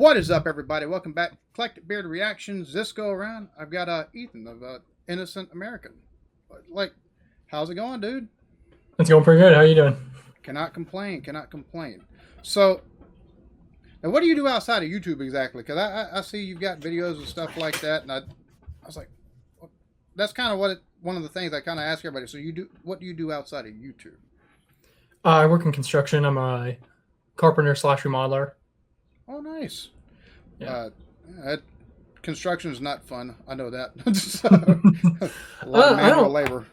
What is up, everybody? Welcome back to Eclectic Beard Reactions. This go around, I've got Ethan of Innocent American. Like, how's it going, dude? It's going pretty good. How you doing? Cannot complain. Cannot complain. So, now what do you do outside of YouTube exactly? Because I see you've got videos and stuff like that, and I was like, well, that's kind of one of the things I kind of ask everybody. So what do you do outside of YouTube? I work in construction. I'm a carpenter slash remodeler. Oh, nice. Yeah. Uh, that, Construction is not fun. I know that. So, a lot of I manual don't. labor.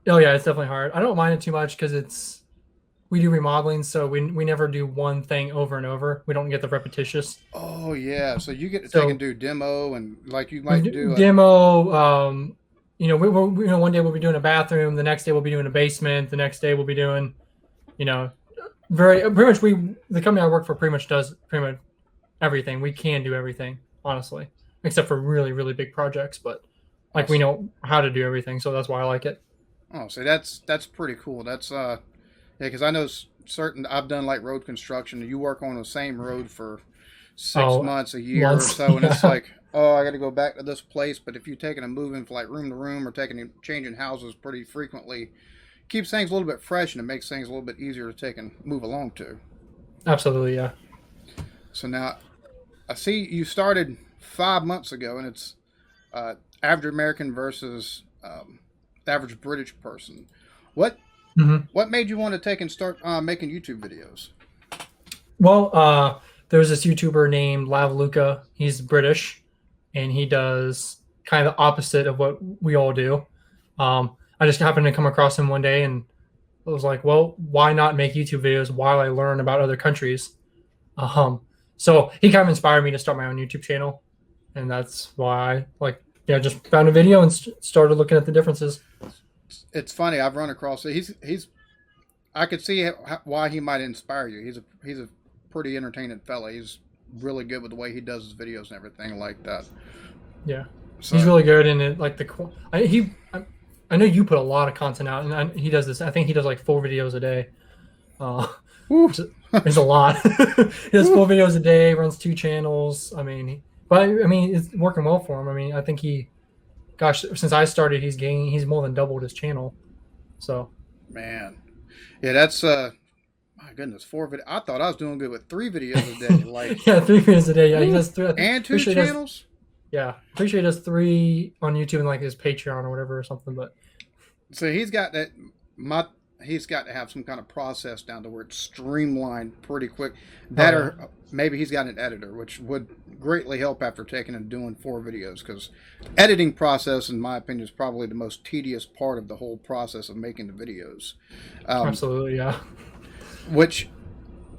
Oh yeah, it's definitely hard. I don't mind it too much because we do remodeling, so we never do one thing over and over. We don't get the repetitious. Oh yeah, so you get to take and So do demo and like you we might do do a demo. One day we'll be doing a bathroom. The next day we'll be doing a basement. The next day we'll be doing, you know, very pretty much. The company I work for pretty much does pretty much everything. We can do everything, honestly, except for really, really big projects. But like we awesome. know how to do everything, so that's why I like it. Oh, so that's pretty cool. That's yeah, because I know certain I've done like road construction. And you work on the same road for six Oh, months, a year or once, so, and it's yeah, like, oh, I got to go back to this place. But if you're taking and moving from like room to room or taking and changing houses pretty frequently, keeps things a little bit fresh and it makes things a little bit easier to take and move along to. absolutely, yeah. So now I see you started 5 months ago, and it's average American versus average British person. What hmm what made you want to take and start making YouTube videos? Well, there's this YouTuber named Lavluca. He's British, and he does kind of the opposite of what we all do. I just happened to come across him one day, and I was like, well, why not make YouTube videos while I learn about other countries? Um, so he kind of inspired me to start my own YouTube channel, and that's why just found a video and started looking at the differences. It's funny. I've run across it. He's I could see why he might inspire you. He's a pretty entertaining fella. He's really good with the way he does his videos and everything like that. Yeah, he's So really good in it. Like I know you put a lot of content out, and he does this. I think he does like 4 videos a day. Uh, whew. which is a lot. He does 4 videos a day, runs 2 channels. But it's working well for him. I mean, I think gosh, since I started, he's more than doubled his channel. So Man, yeah, that's my goodness, 4 video. I thought I was doing good with 3 videos a day. Like, yeah, 3 videos a day. Yeah, he whew. does three. And Pretty two sure he does. channels. Yeah, pretty sure he does 3 on YouTube and like his Patreon or whatever or something. But So he's got that. My he's got to have some kind of process down to where it's streamlined pretty quick. oh That yeah, or maybe he's got an editor, which would greatly help after taking and doing 4 videos. Because editing process, in my opinion, is probably the most tedious part of the whole process of making the videos. Um, absolutely, yeah. which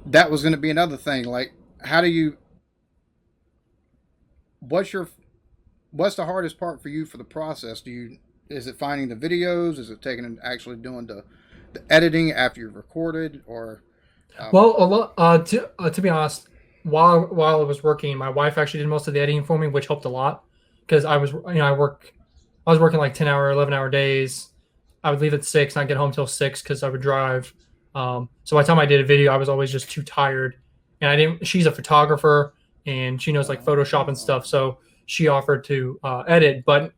that was going to be another thing. Like, how do you? What's your what's the hardest part for you for the process? Is it finding the videos? Is it taking and actually doing the editing after you've recorded, or um, Well, a lot. To be honest, while I was working, my wife actually did most of the editing for me, which helped a lot because I was working like 10-hour, 11-hour days. I would leave at 6, and I'd get home till 6 because I would drive. So by the time I did a video, I was always just too tired, and I didn't. She's a photographer, and she knows like Photoshop and oh, stuff, so she offered to edit. But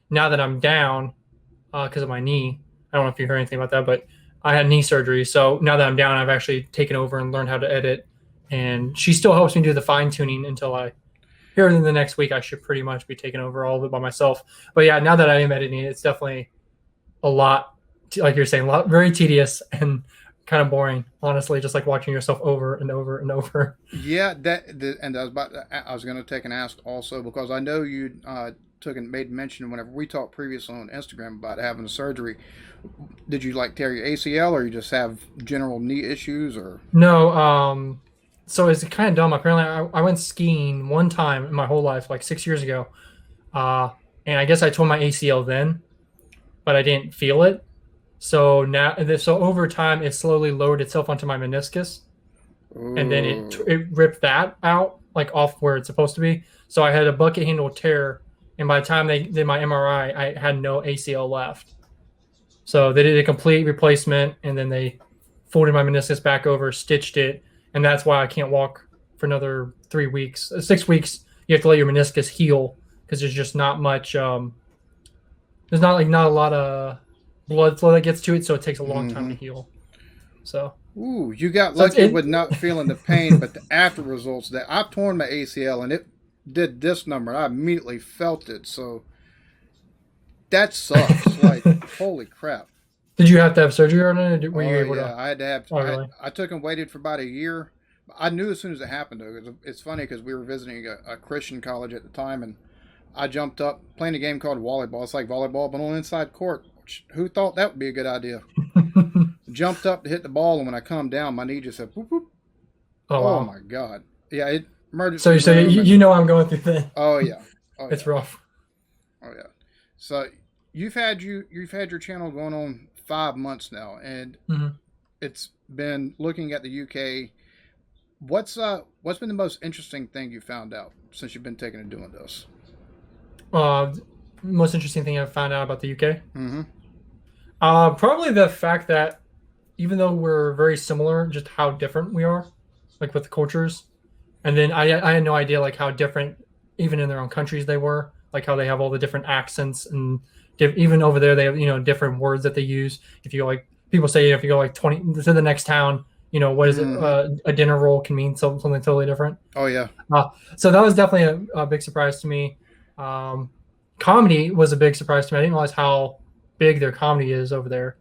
now that I'm down because of my knee, I don't know if you heard anything about that, but I had knee surgery. So now that I'm down, I've actually taken over and learned how to edit. And she still helps me do the fine tuning until here in the next week, I should pretty much be taking over all of it by myself. But yeah, now that I am editing, it's definitely a lot, like you're saying, a lot, very tedious and kind of boring, honestly, just like watching yourself over and over and over. yeah, and I was going to take and ask also because I know you took and made mention whenever we talked previously on Instagram about having a surgery. Did you like tear your ACL, or you just have general knee issues, or No, so it's kind of dumb. Apparently, I went skiing one time in my whole life, like 6 years ago. Uh, and I guess I tore my ACL then, but I didn't feel it. So over time, it slowly lowered itself onto my meniscus, and then oh, it ripped that out like off where it's supposed to be. So I had a bucket handle tear, and by the time they did my MRI, I had no ACL left. So they did a complete replacement, and then they folded my meniscus back over, stitched it, and that's why I can't walk for another 3 weeks, 6 weeks. You have to let your meniscus heal because there's just not much. There's not a lot of blood flow that gets to it, so it takes a long time to heal. So. Ooh, you got lucky with not feeling the pain, but the after results that I've torn my ACL and it did this number. I immediately felt it, so that sucks. Like, holy crap! Did you have to have surgery on it? Or were you able to? I had to have. Really? I took and waited for about a year. I knew as soon as it happened. Though, it's funny because we were visiting a Christian college at the time, and I jumped up playing a game called volleyball. It's like volleyball, but on an inside court. Who thought that would be a good idea? Jumped up to hit the ball, and when I come down, my knee just said, "Boop boop." Oh, wow. My god! Yeah, it emergency. So you know I'm going through that. Oh yeah, it's rough. Oh yeah. So you've had your channel going on 5 months now, and it's been looking at the UK. What's been the most interesting thing you found out since you've been taking and doing this? Most interesting thing I've found out about the UK. Probably the fact that even though we're very similar, just how different we are, like with the cultures. And then I had no idea like how different, even in their own countries, they were. Like how they have all the different accents, and even over there they have different words that they use. If you like, people say if you go like 20 to the next town, what is it? A dinner roll can mean something totally different. Oh yeah. So that was definitely a big surprise to me. Comedy was a big surprise to me. I didn't realize how big their comedy is over there.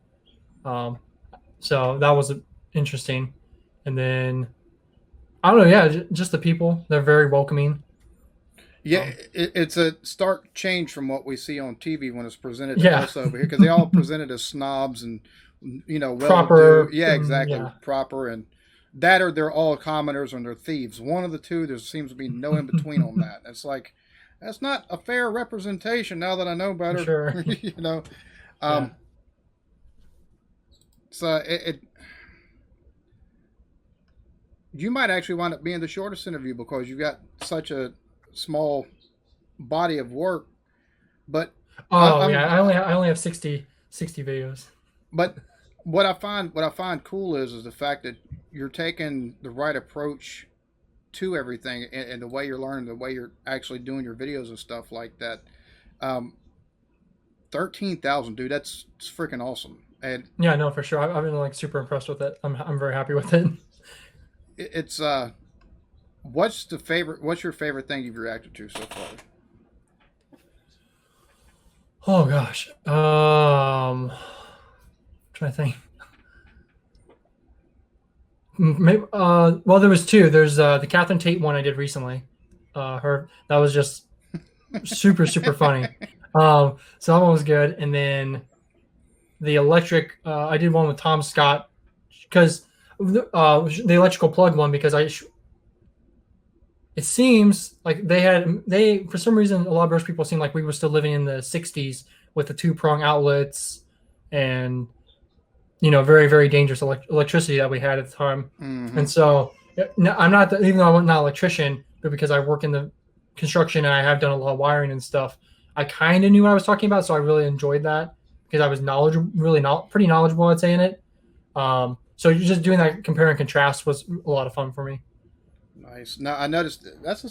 So that was interesting. And then I don't know. Yeah, just the people. They're very welcoming. Yeah, it's a stark change from what we see on TV when it's presented to us over here, because they all presented as snobs and proper. Yeah, exactly, proper, and that or they're all commoners and they're thieves. One of the two. There seems to be no in between on that. It's like that's not a fair representation. Now that I know better, sure. So you might actually wind up being the shortest interview because you've got such a small body of work. But I only have 60 videos. But what I find cool is the fact that you're taking the right approach to everything, and the way you're learning, the way you're actually doing your videos and stuff like that. 13,000, dude, that's freaking awesome. And yeah, no, for sure. I've been like super impressed with it. I'm very happy with it. It's what's your favorite thing you've reacted to so far? Oh gosh. Trying to think. Maybe, well, there was two. There's the Catherine Tate one I did recently. That was just super funny. So that one was good. And then the electric, I did one with Tom Scott because the electrical plug one, because it seems like they for some reason, a lot of British people seem like we were still living in the 60s with the 2-prong outlets and very, very dangerous electricity that we had at the time. And so I'm not, even though I'm not an electrician, but because I work in the construction and I have done a lot of wiring and stuff, I kind of knew what I was talking about. So I really enjoyed that because I was pretty knowledgeable, I'd say, in it. So just doing that compare and contrast was a lot of fun for me. Nice. Now I noticed that's 2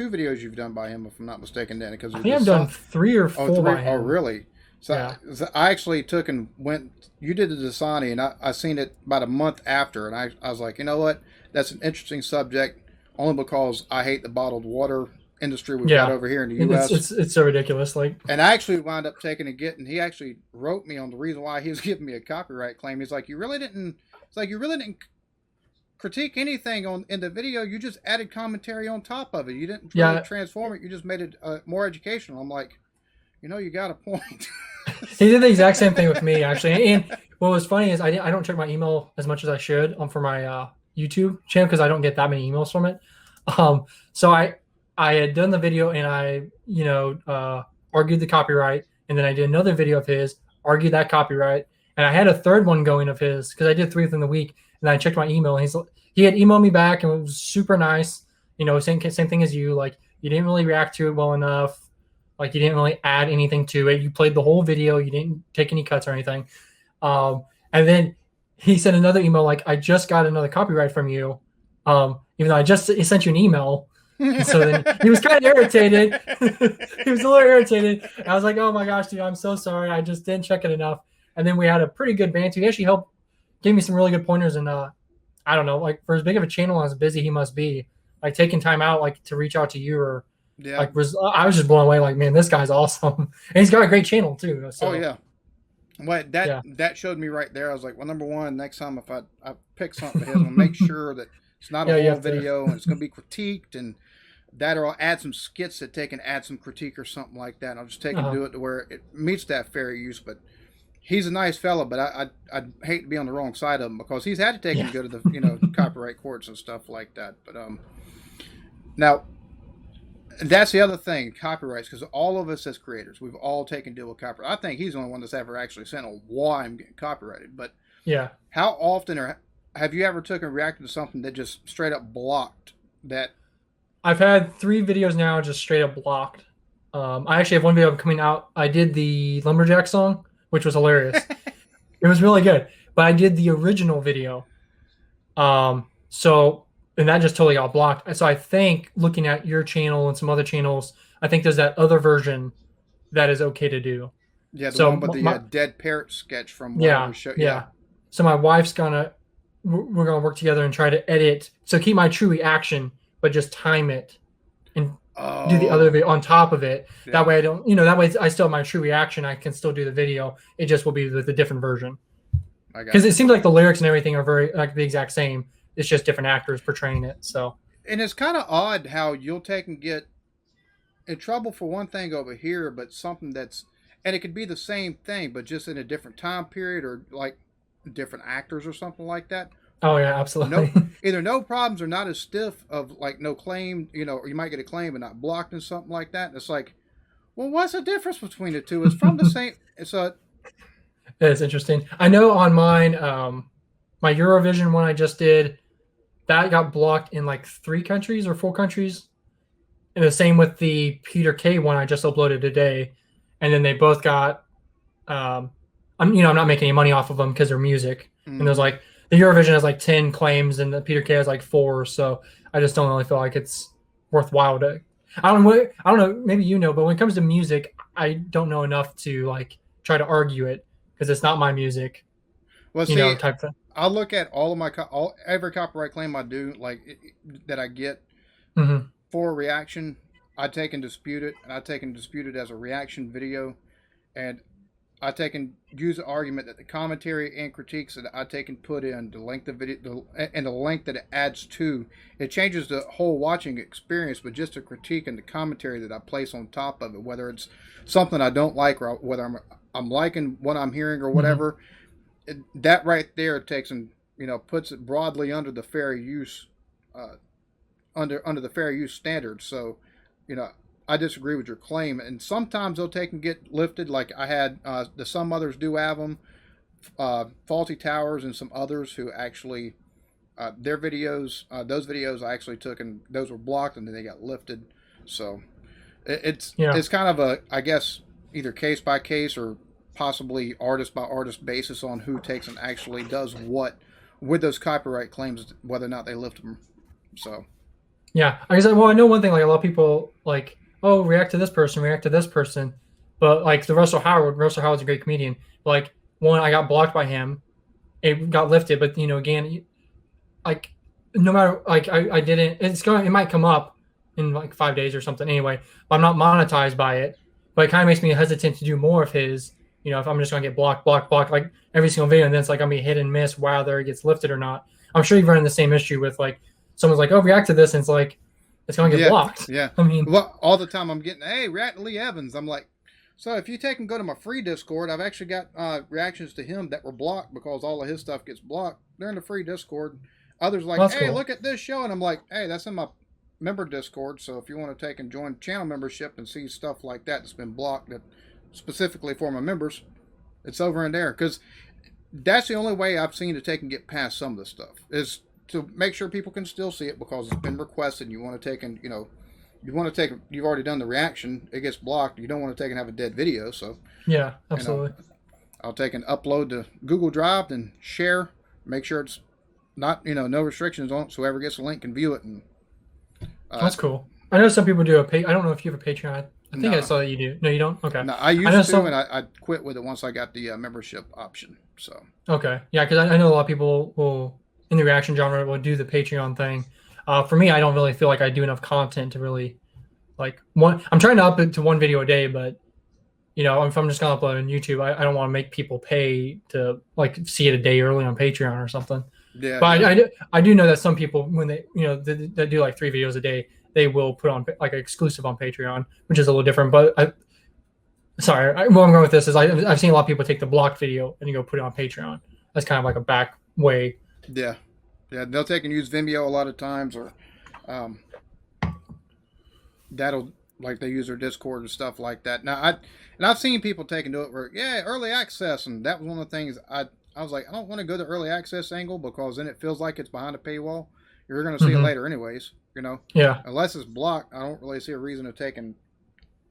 videos you've done by him, if I'm not mistaken, Danny. Because I think I've done 3 or 4 by him. Oh, really? So, yeah. I actually took and went. You did the Dasani, and I seen it about a month after, and I was like, you know what? That's an interesting subject, only because I hate the bottled water industry we've got over here in the U.S. It's so ridiculous. And I actually wound up taking and he actually wrote me on the reason why he was giving me a copyright claim. He's like, you really didn't critique anything in the video. You just added commentary on top of it. You didn't really transform it. You just made it more educational. I'm like, you got a point. He did the exact same thing with me, actually. And what was funny is I don't check my email as much as I should for my YouTube channel because I don't get that many emails from it. So I had done the video and I argued the copyright, and then I did another video of his, argued that copyright, and I had a third one going of his because I did 3 within the week. And I checked my email, and he had emailed me back, and it was super nice. Same thing as you. Like, you didn't really react to it well enough. Like, you didn't really add anything to it. You played the whole video. You didn't take any cuts or anything. And then he sent another email like, I just got another copyright from you. And even though I just sent you an email. And so then he was kind of irritated. He was a little irritated. I was like, oh my gosh, dude, I'm so sorry. I just didn't check it enough. And then we had a pretty good banter. He actually helped, gave me some really good pointers. And I don't know, like for as big of a channel as busy he must be, like taking time out like to reach out to you or Yeah. like I was just blown away. Like, man, this guy's awesome. And he's got a great channel too. So, Oh yeah. Well, yeah. that showed me right there. I was like, well, number one, next time if I pick something, I'm gonna make sure that it's not a Yeah, whole video and it's gonna be critiqued, and that, or I'll add some skits that take and add some critique or something like that. And I'll just take and do it to where it meets that fair use. But he's a nice fella, but I'd hate to be on the wrong side of him because he's had to take and go to the copyright courts and stuff like that. But now that's the other thing, copyrights, because all of us as creators, we've all taken deal with copyright. I think he's the only one that's ever actually sent on why I'm getting copyrighted. But yeah, how often, or have you ever took and reacted to something that just straight up blocked that? I've had 3 videos now just straight up blocked. I actually have one video coming out. I did the Lumberjack song, which was hilarious. It was really good. But I did the original video. And that just totally got blocked. So I think looking at your channel and some other channels, I think there's that other version that is okay to do. Yeah, the one with the dead parrot sketch from yeah, show. Yeah. So my wife's we're gonna work together and try to edit. So keep my true reaction, but just time it and do the other video on top of it. Yeah. That way I don't, that way I still have my true reaction. I can still do the video. It just will be with a different version. Because it seems like the lyrics and everything are very like the exact same. It's just different actors portraying it. So, and it's kind of odd how you'll take and get in trouble for one thing over here, but something that's, and it could be the same thing, but just in a different time period or like different actors or something like that. Oh yeah, absolutely. Either no problems or not as stiff of like no claim, or you might get a claim but not blocked and something like that. And it's like, well, what's the difference between the two? It's from the same. So it's interesting. I know on mine, my Eurovision one I just did, that got blocked in like 3 countries or 4 countries. And the same with the Peter K one I just uploaded today. And then they both got, I'm not making any money off of them because they're music. And there's like, the Eurovision has like 10 claims and the Peter K has like 4. So I just don't really feel like it's worthwhile to, I don't know, maybe but when it comes to music, I don't know enough to like try to argue it because it's not my music. Well, see, type thing. I'll look at all of my every copyright claim I do, like that I get for a reaction. I take and dispute it, and I take and dispute it as a reaction video, and I take and use the argument that the commentary and critiques that I take and put in the length of video and the length that it adds to, it changes the whole watching experience. But just a critique and the commentary that I place on top of it, whether it's something I don't like or whether I'm liking what I'm hearing or whatever. That right there takes and puts it broadly under the fair use under the fair use standards. So I disagree with your claim, and sometimes they'll take and get lifted. Like I had the Some Others Do Have Them, Faulty Towers, and some others who actually their videos, those videos I actually took and those were blocked and then they got lifted. So it's kind of a, I guess, either case by case or possibly artist by artist basis on who takes and actually does what with those copyright claims, whether or not they lift them. So yeah, I know one thing, like a lot of people like, oh, react to this person, but like the Russell Howard's a great comedian. Like one, I got blocked by him, it got lifted, but again, like no matter, like I didn't, it might come up in like 5 days or something anyway, but I'm not monetized by it, but it kind of makes me hesitant to do more of his. If I'm just going to get blocked, like every single video, and then it's like I'm going to be hit and miss whether it gets lifted or not. I'm sure you've run the same issue with like, someone's like, oh, react to this, and it's like, it's going to get blocked. Yeah. I mean, well, all the time I'm getting, hey, react to Lee Evans. I'm like, so if you take and go to my free Discord, I've actually got reactions to him that were blocked because all of his stuff gets blocked. They're in the free Discord. Others like, hey, cool. Look at this show. And I'm like, hey, that's in my member Discord. So if you want to take and join channel membership and see stuff like that that's been blocked that specifically for my members, it's over in there. Because that's the only way I've seen to take and get past some of the stuff is to make sure people can still see it because it's been requested. And you want to take and, you've already done the reaction. It gets blocked. You don't want to take and have a dead video. So yeah, absolutely. I'll take and upload to Google Drive and share, make sure it's not no restrictions on it. So whoever gets the link can view it. And that's cool. I know some people do I don't know if you have a Patreon. I think I saw that you do. No, you don't. Okay. No, I used to, and I quit with it once I got the membership option. So. Okay. Yeah, because I know a lot of people will in the reaction genre will do the Patreon thing. For me, I don't really feel like I do enough content to really like one. I'm trying to up it to one video a day, but if I'm just gonna upload on YouTube, I don't want to make people pay to like see it a day early on Patreon or something. Yeah. But I do know that some people when they they do like 3 videos a day, they will put on like an exclusive on Patreon, which is a little different. But where I'm going with this is I've seen a lot of people take the blocked video and you go put it on Patreon. That's kind of like a back way. Yeah. They'll take and use Vimeo a lot of times, or that'll like they use their Discord and stuff like that. Now I've seen people take and do it where early access, and that was one of the things I was like, I don't want to go the early access angle because then it feels like it's behind a paywall. You're going to see it later anyways, Yeah. Unless it's blocked, I don't really see a reason to take and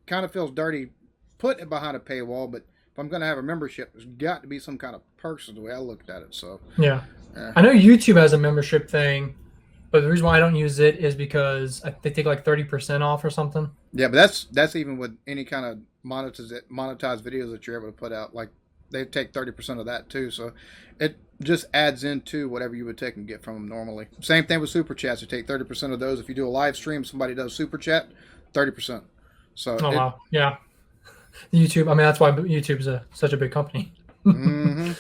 kind of feels dirty putting it behind a paywall. But if I'm going to have a membership, there's got to be some kind of perks the way I looked at it. So yeah. I know YouTube has a membership thing, but the reason why I don't use it is because they take like 30% off or something. Yeah, but that's even with any kind of monetized videos that you're able to put out. Like they take 30% of that too, so it just adds into whatever you would take and get from them normally. Same thing with super chats. You take 30% of those. If you do a live stream, somebody does super chat, 30%. So wow, yeah. YouTube. I mean, that's why YouTube's such a big company. Mm-hmm.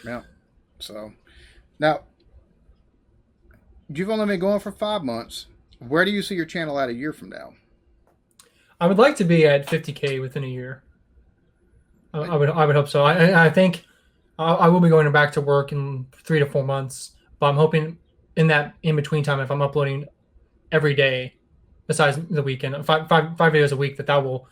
Yeah. So now you've only been going for 5 months. Where do you see your channel at a year from now? I would like to be at 50K within a year. I would hope so. I think I will be going back to work in 3 to 4 months, but I'm hoping in that in between time, if I'm uploading every day, besides the weekend, five videos a week, that will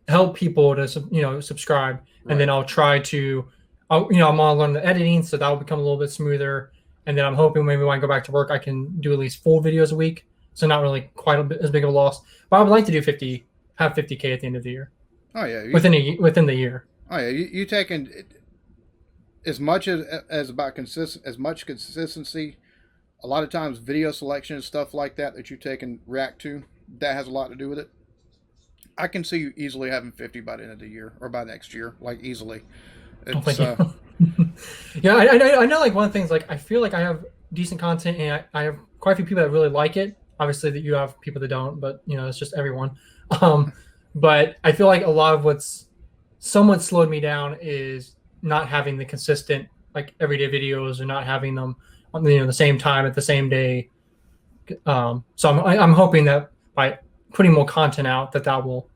help people to subscribe, and then I'll try to, I'm gonna learn the editing, so that will become a little bit smoother, and then I'm hoping maybe when I go back to work, I can do at least 4 videos a week, so not really quite as big of a loss. But I would like to do 50K at the end of the year. Oh yeah, within the year. Oh yeah, you taking as much as about as much consistency. A lot of times, video selection and stuff like that you take and react to, that has a lot to do with it. I can see you easily having 50 by the end of the year or by next year, like easily. It's, yeah, I know. Like one of the things, like I feel like I have decent content, and I have quite a few people that really like it. Obviously, that you have people that don't, but it's just everyone. But I feel like a lot of what's somewhat slowed me down is not having the consistent like everyday videos, or not having them on the same time at the same day. So I'm hoping that by putting more content out, that will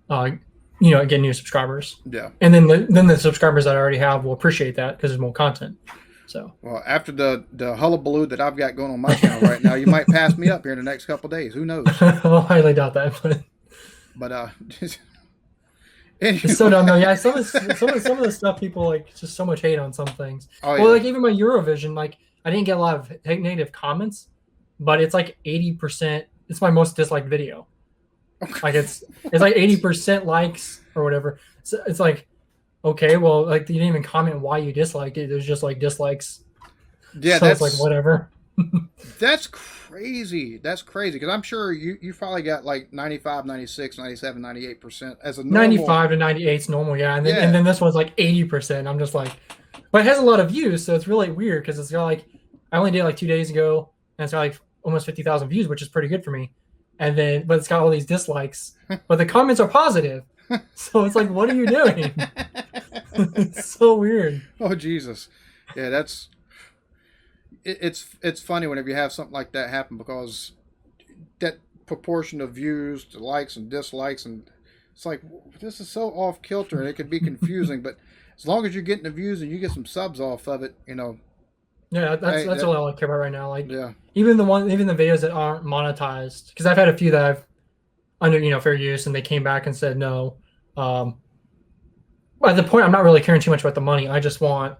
get new subscribers. Yeah. And then the subscribers that I already have will appreciate that because there's more content. So well, after the hullabaloo that I've got going on my channel right now, you might pass me up here in the next couple of days. Who knows? I highly doubt that, but anyway. It's so dumb though. Yeah, some of the stuff people like, just so much hate on some things. Oh, well, like even my Eurovision, like I didn't get a lot of negative comments, but it's like 80%. It's my most disliked video. Like it's like 80% likes or whatever. So it's like, okay, well, like you didn't even comment why you disliked it. There's just like dislikes. Yeah, so that's like whatever. That's crazy. That's crazy because I'm sure you probably got like 95, 96, 97, 98% as a normal. 95 to 98 is normal, yeah. And then this one's like 80%. I'm just like, but it has a lot of views, so it's really weird because it's got like, I only did it like 2 days ago, and it's got like almost 50,000 views, which is pretty good for me. And then, but it's got all these dislikes, but the comments are positive. So it's like, what are you doing? It's so weird. Oh Jesus, yeah, it's funny whenever you have something like that happen because that proportion of views to likes and dislikes, and it's like this is so off kilter and it can be confusing. But as long as you're getting the views and you get some subs off of it, Yeah, that's all I care about right now. Like, yeah, even the videos that aren't monetized, because I've had a few that I've under fair use, and they came back and said no. At the point, I'm not really caring too much about the money. I just want,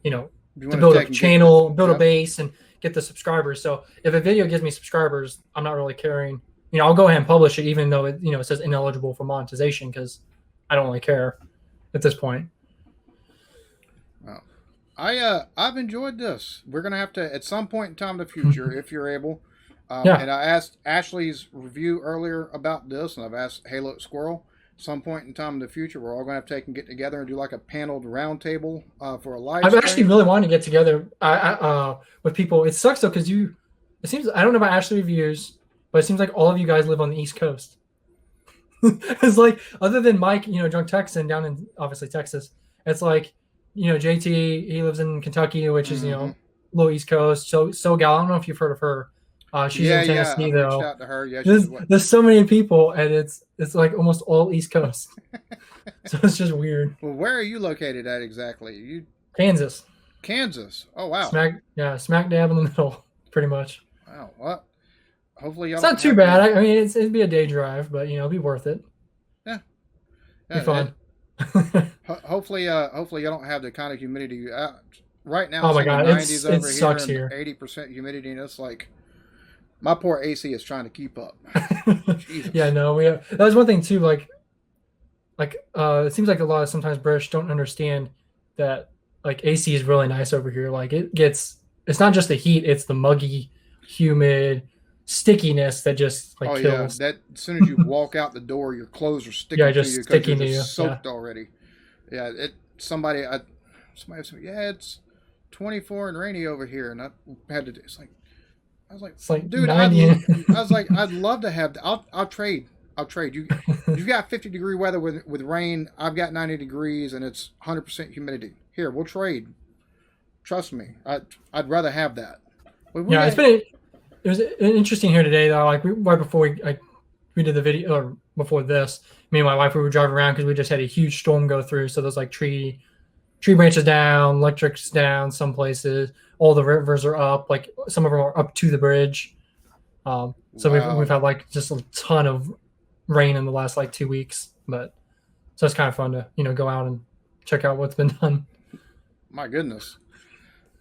to build a channel, build a base, and get the subscribers. So if a video gives me subscribers, I'm not really caring. I'll go ahead and publish it, even though it says ineligible for monetization, because I don't really care at this point. Wow. I've enjoyed this. We're gonna have to at some point in time in the future, if you're able. Yeah. And I asked Ashley's review earlier about this, and I've asked Halo Squirrel. Some point in time in the future, we're all gonna have to take and get together and do like a paneled roundtable for a live I've actually stream. really wanted to get together with people. It sucks though because it seems I don't know about Ashley reviews, but it seems like all of you guys live on the East Coast. It's like other than Mike, drunk Texan down in obviously Texas. It's like JT, he lives in Kentucky, which is Mm-hmm. little East Coast. So Gal, I don't know if you've heard of her. She's Yeah, in yeah. Tennessee I've reached though. out to her. Yeah, she's There's what? there's so many people, and it's like almost all East Coast. So it's just weird. Well, where are you located at exactly? You Kansas, Kansas. Oh wow. smack dab in the middle, pretty much. Wow. What? Hopefully y'all It's don't not too have bad. any- I mean, it'd be a day drive, but it'd be worth it. Yeah. Be Yeah, fun. hopefully, hopefully you don't have the kind of humidity. Right now, Oh it's my in God, the 90s it over sucks here here. and 80% humidity, and it's like my poor AC is trying to keep up. Jesus. Yeah, no, that was one thing too. It seems like a lot of sometimes British don't understand that like AC is really nice over here. Like it's not just the heat; it's the muggy, humid stickiness that just like Oh kills. yeah, that as soon as you walk out the door, your clothes are sticking Yeah, to just you because sticking you're to just you. Yeah. soaked already. Yeah, somebody said, yeah, it's 24 and rainy over here, and I had to. I was like, It's like dude, 90. I was like, I'd love to have. I'll trade. I'll trade you. You've got 50-degree weather with rain. I've got 90 degrees and it's 100% humidity. Here, we'll trade. Trust me, I'd rather have that. Yeah, it was interesting here today though. Like right before we did the video or before this, me and my wife we were driving around because we just had a huge storm go through. So there's like tree branches down, electrics down, some places. All the rivers are up. Like some of them are up to the bridge. So Wow. we've had like just a ton of rain in the last like 2 weeks. But so it's kind of fun to go out and check out what's been done. My goodness.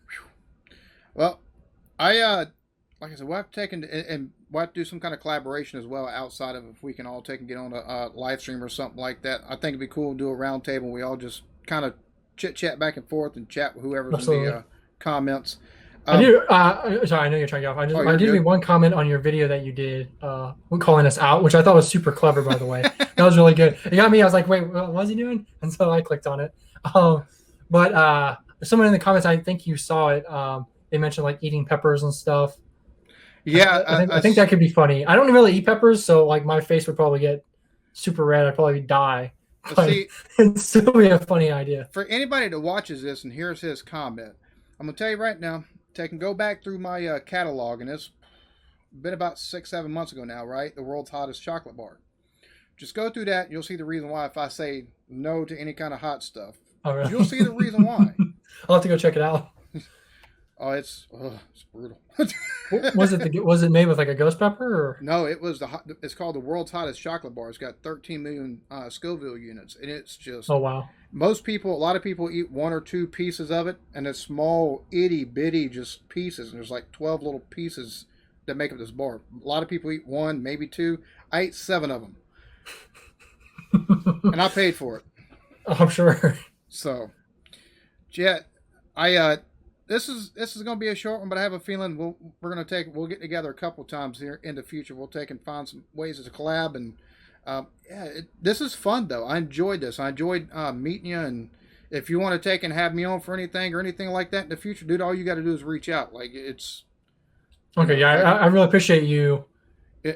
Whew. Well, like I said, we'll have to take and we'll have to do some kind of collaboration as well outside of if we can all take and get on a live stream or something like that. I think it'd be cool to do a round table. We all just kind of chit chat back and forth and chat with whoever's Absolutely. in the comments. I do. Sorry, I know you're trying to get off. I did read one comment on your video that you did, calling us out, which I thought was super clever, by the way. That was really good. It got me. I was like, wait, what was he doing? And so I clicked on it. But someone in the comments, I think you saw it. They mentioned like eating peppers and stuff. Yeah, I think that could be funny. I don't really eat peppers, so like my face would probably get super red. I'd probably die. But see, it'd still be a funny idea. for anybody that watches this and hears his comment, I'm gonna tell you right now. Take and go back through my catalog, and it's been about 6-7 months ago now, right? The world's hottest chocolate bar. Just go through that, and you'll see the reason why. If I say no to any kind of hot stuff, Oh, really? you'll see the reason why. I'll have to go check it out. Oh, it's brutal. Was it made with like a ghost pepper? Or? No, it's called the world's hottest chocolate bar. It's got 13 million Scoville units, and it's just. Oh wow. A lot of people eat 1 or 2 pieces of it, and it's small, itty bitty, just pieces. And there's like 12 little pieces that make up this bar. A lot of people eat 1, maybe 2. I ate 7 of them, and I paid for it. I'm sure. So, yeah, this is going to be a short one, but I have a feeling we'll get together a couple times here in the future. We'll take and find some ways to collab and. This is fun though. I enjoyed this. I enjoyed meeting you, and if you want to take and have me on for anything or anything like that in the future, dude, all you got to do is reach out. Like it's okay. Yeah, I really appreciate you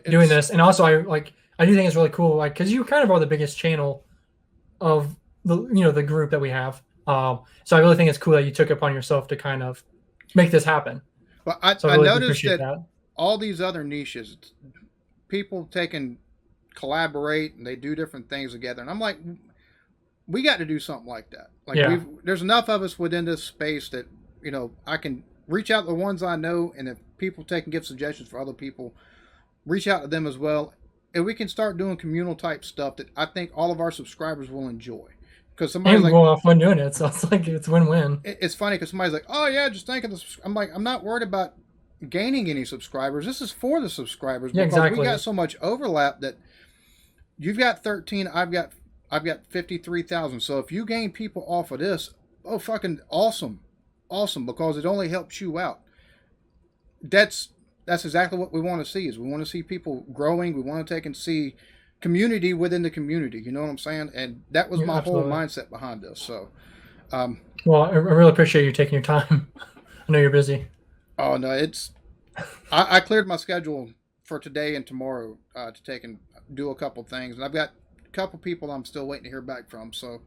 doing this, and also I do think it's really cool, like because you kind of are the biggest channel of the group that we have. So I really think it's cool that you took it upon yourself to kind of make this happen. But So I really noticed appreciate that all these other niches, people taking collaborate and they do different things together, and I'm like, we got to do something like that. Like there's enough of us within this space that I can reach out to the ones I know, and if people take and give suggestions for other people, reach out to them as well, and we can start doing communal type stuff that I think all of our subscribers will enjoy. Because somebody's like, go off fun doing it, so it's like it's win-win. It's funny because somebody's like, oh yeah, just think of this. I'm like, I'm not worried about gaining any subscribers. This is for the subscribers because we got so much overlap that. You've got 13. I've got 53,000. So if you gain people off of this, oh fucking awesome! awesome because it only helps you out. That's exactly what we want to see. Is we want to see people growing. We want to take and see community within the community. You know what I'm saying? And that was Yeah, my whole absolutely. mindset behind this. So, um, Well, I really appreciate you taking your time. I know you're busy. oh no, I cleared my schedule for today and tomorrow to take and do a couple things, and I've got a couple people I'm still waiting to hear back from. So,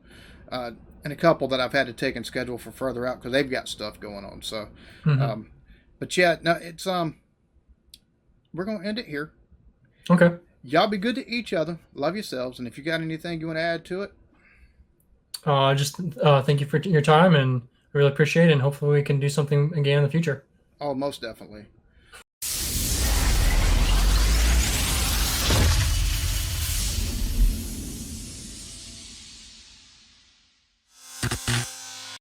uh, and a couple that I've had to take and schedule for further out because they've got stuff going on. So, Hmm. um, but yeah, no, it's we're gonna end it here. Okay. Y'all be good to each other. Love yourselves, and if you got anything you want to add to it, Just thank you for your time, and I really appreciate it. And hopefully, we can do something again in the future. oh, most definitely.